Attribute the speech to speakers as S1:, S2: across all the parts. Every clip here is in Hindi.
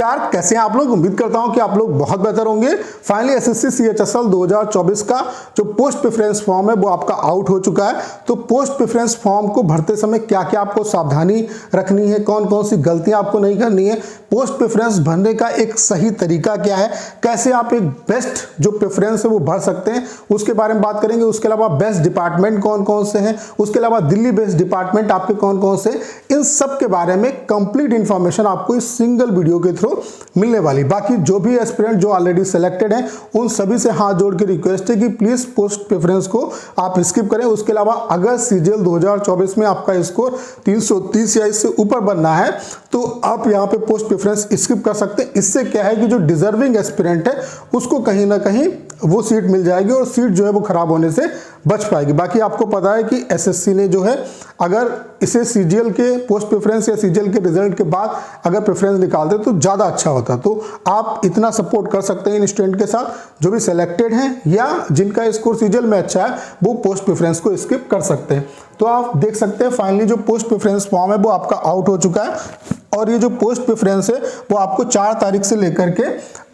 S1: नमस्कार, कैसे हैं आप लोग। उम्मीद करता हूं कि आप लोग बहुत बेहतर होंगे। फाइनली एसएससी सीएचएसएल 2024 का जो पोस्ट प्रेफरेंस फॉर्म है वो आपका आउट हो चुका है। तो पोस्ट प्रेफरेंस फॉर्म को भरते समय क्या क्या आपको सावधानी रखनी है, कौन कौन सी गलतियां आपको नहीं करनी है, पोस्ट प्रेफरेंस भरने का एक सही तरीका क्या है, कैसे आप एक बेस्ट जो प्रेफरेंस है वो भर सकते हैं, उसके बारे में बात करेंगे। उसके अलावा बेस्ट डिपार्टमेंट कौन कौन से हैं, उसके अलावा दिल्ली बेस्ड डिपार्टमेंट आपके कौन कौन से, इन सब के बारे में कंप्लीट इंफॉर्मेशन आपको इस सिंगल वीडियो के थ्रू मिलने वाली। बाकी जो भी एस्पिरेंट जो ऑलरेडी सिलेक्टेड हैं उन सभी से हाथ जोड़ के रिक्वेस्ट है कि प्लीज पोस्ट प्रेफरेंस को आप स्किप करें। उसके अलावा अगर सीजीएल 2024 में आपका स्कोर 330 या इससे ऊपर बनना है तो आप यहां पे पोस्ट प्रेफरेंस स्किप कर सकते हैं। इससे क्या है कि जो डिजर्विंग एस्पिरेंट है उसको कहीं ना कहीं वो सीट मिल जाएगी और सीट जो है वो खराब होने से बच पाएगी। बाकी आपको पता है कि एसएससी ने जो है अगर इसे सीजीएल के पोस्ट प्रेफरेंस या सीजीएल के रिजल्ट के बाद अगर प्रेफरेंस निकालते तो ज़्यादा अच्छा होता। तो आप इतना सपोर्ट कर सकते हैं इन स्टूडेंट के साथ जो भी सिलेक्टेड हैं या जिनका स्कोर सीजीएल में अच्छा है, वो पोस्ट प्रेफरेंस को स्किप कर सकते हैं। तो आप देख सकते हैं फाइनली जो पोस्ट प्रेफरेंस फॉर्म है वो आपका आउट हो चुका है और ये जो पोस्ट प्रेफरेंस है वो आपको 4 तारीख से लेकर के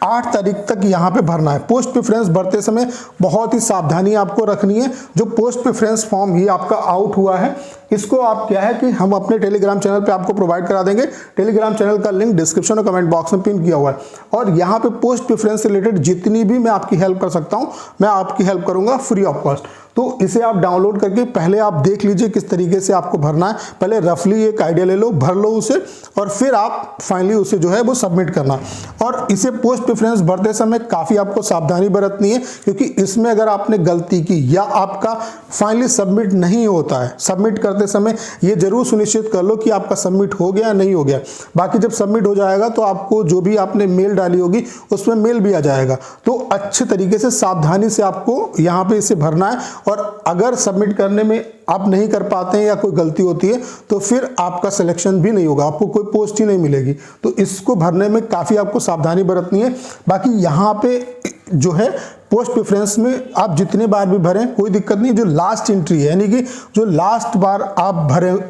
S1: 8 तारीख तक यहाँ पे भरना है। पोस्ट प्रेफरेंस भरते समय बहुत ही सावधानी आपको रखनी है। जो पोस्ट प्रेफरेंस फॉर्म ही आपका आउट हुआ है इसको आप क्या है कि हम अपने टेलीग्राम चैनल पे आपको प्रोवाइड करा देंगे। टेलीग्राम चैनल का लिंक डिस्क्रिप्शन और कमेंट बॉक्स में पिन किया हुआ है और यहाँ पे पोस्ट प्रेफरेंस से रिलेटेड जितनी भी मैं आपकी हेल्प कर सकता हूँ मैं आपकी हेल्प करूंगा फ्री ऑफ कॉस्ट। तो इसे आप डाउनलोड करके पहले आप देख लीजिए किस तरीके से आपको भरना है। पहले रफली एक आइडिया ले लो, भर लो उसे और फिर आप फाइनली उसे जो है वो सबमिट करना। और इसे पोस्ट प्रेफरेंस भरते समय काफ़ी आपको सावधानी बरतनी है क्योंकि इसमें अगर आपने गलती की या आपका फाइनली सबमिट नहीं होता है, सबमिट करते समय ये जरूर सुनिश्चित कर लो कि आपका सबमिट हो गया नहीं हो गया। बाकी जब सबमिट हो जाएगा तो आपको जो भी आपने मेल डाली होगी उसमें मेल भी आ जाएगा। तो अच्छे तरीके से सावधानी से आपको यहाँ पे इसे भरना है और अगर सबमिट करने में आप नहीं कर पाते हैं या कोई गलती होती है तो फिर आपका सिलेक्शन भी नहीं होगा, आपको कोई पोस्ट ही नहीं मिलेगी। तो इसको भरने में काफ़ी आपको सावधानी बरतनी है। बाकी यहाँ पे जो है पोस्ट प्रेफरेंस में आप जितने बार भी भरें कोई दिक्कत नहीं। जो लास्ट एंट्री है यानी कि जो लास्ट बार आप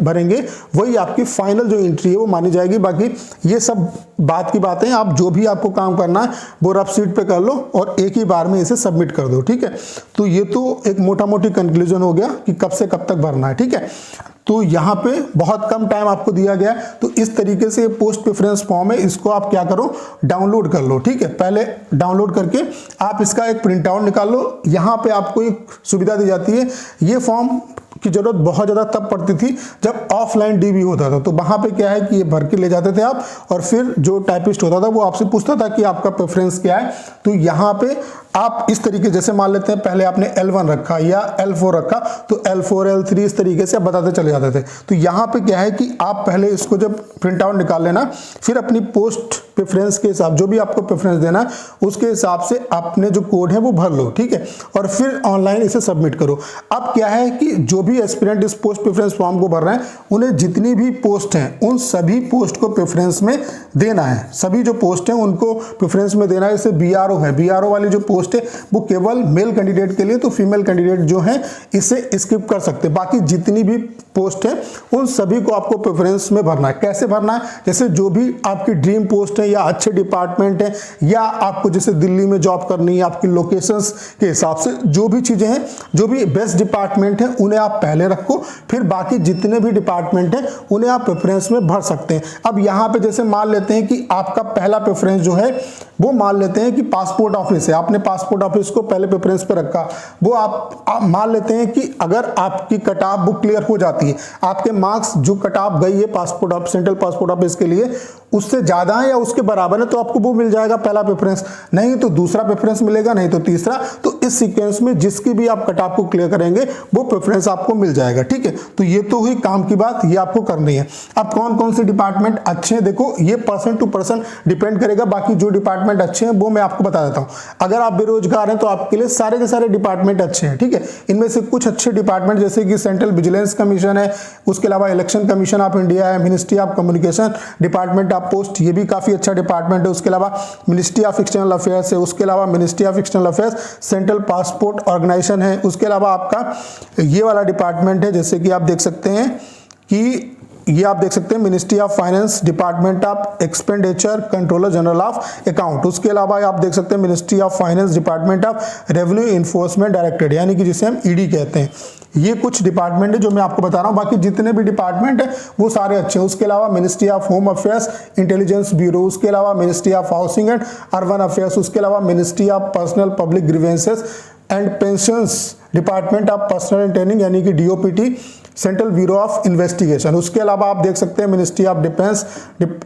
S1: भरेंगे वही आपकी फाइनल जो एंट्री है वो मानी जाएगी। बाकी ये सब बात की बातें, आप जो भी आपको काम करना है वो रफ सीट पे कर लो और एक ही बार में इसे सबमिट कर दो, ठीक है। तो ये तो एक मोटा मोटी कंक्लूजन हो गया कि कब से कब तक भरना है, ठीक है। तो यहाँ पे बहुत कम टाइम आपको दिया गया है तो इस तरीके से पोस्ट प्रेफरेंस फॉर्म है, इसको आप क्या करो डाउनलोड कर लो, ठीक है। पहले डाउनलोड करके आप इसका एक प्रिंट आउट निकाल लो। यहाँ पे आपको एक सुविधा दी जाती है, ये फॉर्म की जरूरत बहुत ज़्यादा तब पड़ती थी जब ऑफलाइन डीबी होता था। तो वहाँ पे क्या है कि ये भर के ले जाते थे आप और फिर जो टाइपिस्ट होता था वो आपसे पूछता था कि आपका प्रेफरेंस क्या है। तो यहाँ पे आप इस तरीके जैसे मान लेते हैं पहले आपने L1 रखा या L4 रखा तो L4 L3 इस तरीके से आप बताते चले जाते थे। तो यहाँ पे क्या है कि आप पहले इसको जब प्रिंट आउट निकाल लेना, फिर अपनी पोस्ट प्रेफरेंस के हिसाब जो भी आपको प्रेफरेंस देना है उसके हिसाब से अपने जो कोड है वो भर लो, ठीक है। और फिर ऑनलाइन इसे सबमिट करो। अब क्या है कि जो भी एस्पिरेंट इस पोस्ट प्रेफरेंस फॉर्म को भर रहे हैं उन्हें जितनी भी पोस्ट हैं उन सभी पोस्ट को प्रेफरेंस में देना है। सभी जो पोस्ट हैं उनको प्रेफरेंस में देना है। जैसे बीआरओ है, बीआरओ वाली जो पोस्ट है वो केवल मेल कैंडिडेट के लिए, तो फीमेल कैंडिडेट जो है इसे स्किप कर सकते। बाकी जितनी भी पोस्ट है उन सभी को आपको प्रेफरेंस में भरना है। कैसे भरना है, जैसे जो भी आपकी ड्रीम पोस्ट है या अच्छे डिपार्टमेंट है या आपको जैसे दिल्ली में जॉब करनी है, आपकी लोकेशंस के हिसाब से जो भी चीजें हैं, जो भी बेस्ट डिपार्टमेंट है उन्हें आप पहले रखो, फिर बाकी जितने भी डिपार्टमेंट हैं उन्हें आप प्रेफरेंस में भर सकते हैं। अब यहाँ पे जैसे मान लेते हैं कि आपका पहला प्रेफरेंस जो है वो मान लेते हैं कि पासपोर्ट ऑफिस है, आपने पासपोर्ट ऑफिस को पहले प्रेफरेंस पे रखा। वो आप मान लेते हैं कि अगर आपकी कट ऑफ बुक क्लियर हो जाती है, आपके मार्क्स जो कट ऑफ गई है passport office, central passport office के लिए उससे ज्यादा है या उसके बराबर है तो आपको वो मिल जाएगा पहला प्रेफरेंस, नहीं तो दूसरा प्रेफरेंस मिलेगा, नहीं तो तीसरा। तो इस सीक्वेंस में जिसकी भी आप कट ऑफ को क्लियर करेंगे वो प्रेफरेंस आपको मिल जाएगा, ठीक है। तो ये तो हुई काम की बात, ये आपको करनी है। अब कौन कौन से डिपार्टमेंट अच्छे हैं, देखो ये पर्सन टू पर्सन डिपेंड करेगा। बाकी जो डिपार्टमेंट अच्छे हैं वो मैं आपको बता देता हूं। अगर आप बेरोजगार हैं तो आपके लिए सारे के सारे डिपार्टमेंट अच्छे हैं, ठीक है। इनमें से कुछ अच्छे डिपार्टमेंट जैसे कि सेंट्रल विजिलेंस कमीशन है, उसके अलावा इलेक्शन कमीशन ऑफ इंडिया है, ministry of communication department of post, ये भी काफी अच्छा डिपार्टमेंट है। उसके अलावा मिनिस्ट्री ऑफ एक्सटर्नल अफेयर्स है, उसके अलावा ministry of external affairs central passport organisation है। उसके अलावा आपका ये वाला डिपार्टमेंट है जैसे कि आप देख सकते हैं कि ये आप देख सकते हैं ministry of finance, department of expenditure, controller general of account. उसके अलावा आप देख सकते हैं ministry of finance, department of revenue enforcement directorate, यानी कि जिसे हम ईडी कहते हैं। ये कुछ डिपार्टमेंट है जो मैं आपको बता रहा हूँ, बाकी जितने भी डिपार्टमेंट है वो सारे अच्छे हैं। उसके अलावा ministry of home affairs, intelligence bureau, उसके अलावा ministry of housing and urban affairs, उसके अलावा ministry of personal public grievances and pensions, department of personal training यानी कि DOPT, central bureau of investigation. उसके अलावा आप देख सकते हैं मिनिस्ट्री ऑफ डिफेंस,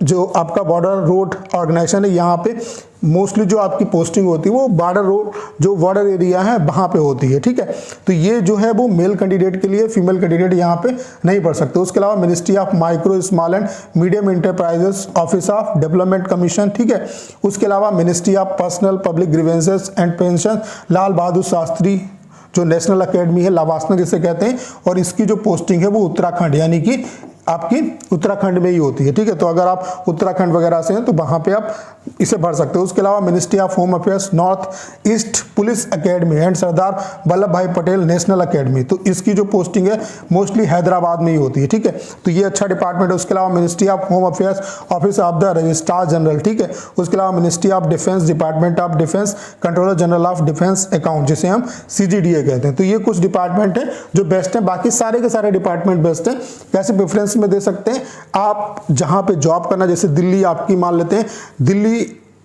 S1: जो आपका बॉर्डर रोड ऑर्गेनाइजेशन है, यहाँ पे मोस्टली जो आपकी पोस्टिंग होती है वो बॉर्डर रोड, जो बॉर्डर एरिया है वहाँ पे होती है, ठीक है। तो ये जो है वो मेल कैंडिडेट के लिए, फीमेल कैंडिडेट यहाँ पे नहीं पढ़ सकते। उसके अलावा ministry of micro small and medium enterprises, office of development commission, ठीक है। उसके अलावा ministry of personal public grievances and pension, Lal Bahadur Shastri जो नेशनल एकेडमी है, लावासना जिसे कहते हैं, और इसकी जो पोस्टिंग है वो उत्तराखंड यानी कि आपकी उत्तराखंड में ही होती है, ठीक है। तो अगर आप उत्तराखंड वगैरह से हैं तो वहाँ पे आप इसे भर सकते हो। उसके अलावा ministry of home affairs, North East police academy and Sardar Vallabh Bhai Patel national academy, तो इसकी जो पोस्टिंग है मोस्टली हैदराबाद में ही होती है, ठीक है। तो ये अच्छा डिपार्टमेंट है। उसके अलावा ministry of home affairs, office of the registrar general, ठीक है। उसके अलावा ministry of defence, department of defence, controller general of defence account, जिसे हम CGDA कहते हैं। तो ये कुछ डिपार्टमेंट है जो बेस्ट है, बाकी सारे के सारे डिपार्टमेंट बेस्ट है। कैसे प्रेफरेंस में दे सकते हैं आप, जहां पे जॉब करना, जैसे दिल्ली आपकी मान लेते हैं, दिल्ली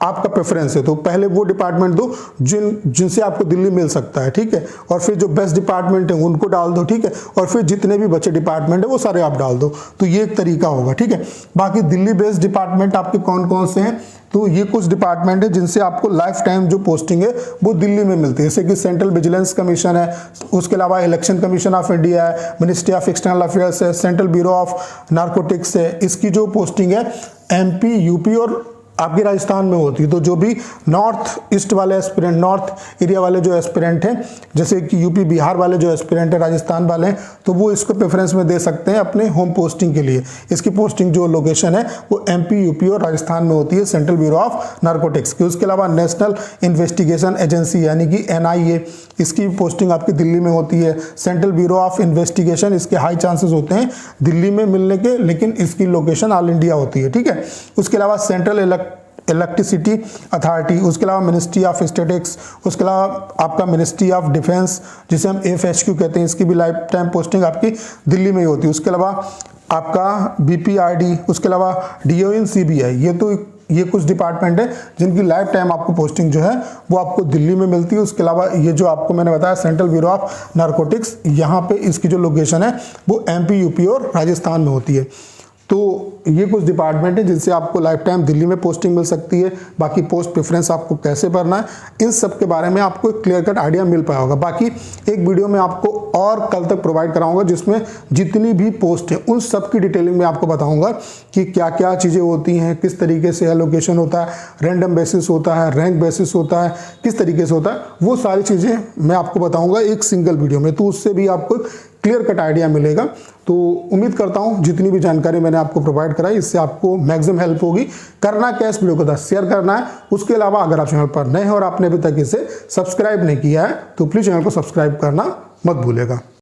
S1: आपका प्रेफरेंस है तो पहले वो डिपार्टमेंट दो जिनसे आपको दिल्ली मिल सकता है, ठीक है। और फिर जो बेस्ट डिपार्टमेंट है उनको डाल दो, ठीक है। और फिर जितने भी बचे डिपार्टमेंट है वो सारे आप डाल दो, तो ये एक तरीका होगा, ठीक है। बाकी दिल्ली बेस्ड डिपार्टमेंट आपके कौन कौन से हैं, तो ये कुछ डिपार्टमेंट है जिनसे आपको लाइफ टाइम जो पोस्टिंग है वो दिल्ली में मिलती है, जैसे कि सेंट्रल विजिलेंस कमीशन है, उसके अलावा इलेक्शन कमीशन ऑफ इंडिया है, मिनिस्ट्री ऑफ एक्सटर्नल अफेयर्स है, सेंट्रल ब्यूरो ऑफ नार्कोटिक्स है। इसकी जो पोस्टिंग है MP, UP और आपकी राजस्थान में होती है। तो जो भी नॉर्थ ईस्ट वाले एस्पिरेंट, नॉर्थ एरिया वाले जो एस्पिरेंट हैं, जैसे कि UP बिहार वाले जो एस्पिरेंट है, राजस्थान वाले हैं, तो वो इसको प्रेफरेंस में दे सकते हैं अपने होम पोस्टिंग के लिए। इसकी पोस्टिंग जो लोकेशन है वो MP, UP और राजस्थान में होती है, सेंट्रल ब्यूरो ऑफ नार्कोटिक्स की। उसके अलावा नेशनल इन्वेस्टिगेशन एजेंसी यानी कि NIA, इसकी पोस्टिंग आपकी दिल्ली में होती है। सेंट्रल ब्यूरो ऑफ इन्वेस्टिगेशन, इसके हाई चांसेस होते हैं दिल्ली में मिलने के, लेकिन इसकी लोकेशन ऑल इंडिया होती है, ठीक है। उसके अलावा सेंट्रल इलेक्ट्रिसिटी अथॉरिटी, उसके अलावा मिनिस्ट्री ऑफ स्टैटिक्स, उसके अलावा आपका मिनिस्ट्री ऑफ डिफेंस जिसे हम FHQ कहते हैं, इसकी भी लाइफ टाइम पोस्टिंग आपकी दिल्ली में ही होती है। उसके अलावा आपका BPRD, उसके अलावा DON CBI, ये कुछ डिपार्टमेंट है जिनकी लाइफ टाइम आपको पोस्टिंग जो है वो आपको दिल्ली में मिलती है। उसके अलावा ये जो आपको मैंने बताया सेंट्रल ब्यूरो ऑफ नार्कोटिक्स, यहाँ पे इसकी जो लोकेशन है वो MP, UP और राजस्थान में होती है। तो ये कुछ डिपार्टमेंट है जिनसे आपको लाइफ टाइम दिल्ली में पोस्टिंग मिल सकती है। बाकी पोस्ट प्रेफरेंस आपको कैसे भरना है, इन सब के बारे में आपको एक क्लियर कट आइडिया मिल पाया होगा। बाकी एक वीडियो में आपको और कल तक प्रोवाइड कराऊंगा जिसमें जितनी भी पोस्ट है उन सब की डिटेलिंग में आपको बताऊंगा कि क्या क्या चीज़ें होती हैं, किस तरीके से एलोकेशन होता है, रैंडम बेसिस होता है, रैंक बेसिस होता है, किस तरीके से होता है, वो सारी चीज़ें मैं आपको बताऊँगा एक सिंगल वीडियो में। तो उससे भी आपको क्लियर कट आइडिया मिलेगा। तो उम्मीद करता हूं जितनी भी जानकारी मैंने आपको प्रोवाइड कराई इससे आपको मैक्सिमम हेल्प होगी। करना क्या, इस वीडियो को शेयर करना है। उसके अलावा अगर आप चैनल पर नए हैं और आपने अभी तक इसे सब्सक्राइब नहीं किया है तो प्लीज चैनल को सब्सक्राइब करना मत भूलिएगा।